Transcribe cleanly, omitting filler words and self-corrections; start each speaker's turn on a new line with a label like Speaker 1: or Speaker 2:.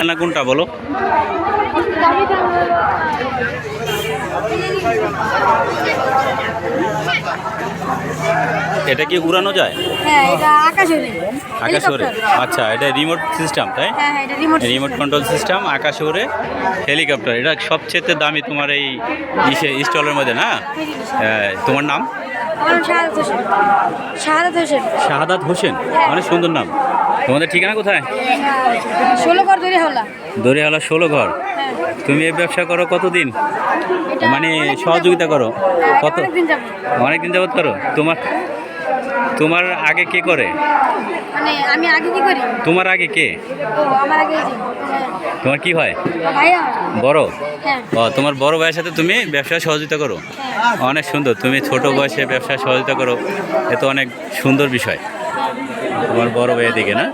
Speaker 1: না কোনটা বলো? এটা কি উড়ানো যায়?
Speaker 2: হ্যাঁ, এটা আকাশে ওড়ে।
Speaker 1: আকাশে ওড়ে? আচ্ছা, এটা রিমোট সিস্টেম, তাই?
Speaker 2: হ্যাঁ, হ্যাঁ, এটা রিমোট
Speaker 1: রিমোট কন্ট্রোল সিস্টেম, আকাশে ওড়ে হেলিকপ্টার। এটা সবচেয়ে দামি তোমার এই স্টলের মধ্যে না? তোমার নাম?
Speaker 2: আমার নাম শাহাদাত হোসেন। শাহাদাত হোসেন।
Speaker 1: শাহাদাত হোসেন, অনেক সুন্দর নাম। তোমাদের ঠিকানা কোথায়?
Speaker 2: 16 ঘর ধরে হলা।
Speaker 1: দরিয়ালা 16 ঘর।
Speaker 2: হ্যাঁ,
Speaker 1: তুমি এই ব্যবসা করো কতদিন?
Speaker 2: এটা
Speaker 1: মানে
Speaker 2: অনেকদিন
Speaker 1: সহযোগিতা করো
Speaker 2: যাবত।
Speaker 1: কত?
Speaker 2: অনেকদিন যাবত।
Speaker 1: অনেকদিন যাবত করো। তোমার আগে কে করে?
Speaker 2: মানে আমি আগে কি করি?
Speaker 1: তোমার আগে কে?
Speaker 2: ও আমার আগে এই যে, হ্যাঁ,
Speaker 1: তোমার কি হয়?
Speaker 2: ভাইয়া।
Speaker 1: বড়?
Speaker 2: হ্যাঁ,
Speaker 1: ও, তোমার বড় ভাইয়ের সাথে তুমি ব্যবসায় সহযোগিতা করো।
Speaker 2: হ্যাঁ।
Speaker 1: অনেক সুন্দর, তুমি ছোট বয়সে ব্যবসায় সহযোগিতা করো, এ তো অনেক সুন্দর বিষয়। তোমার বড় ভাইয়ের দিকে না?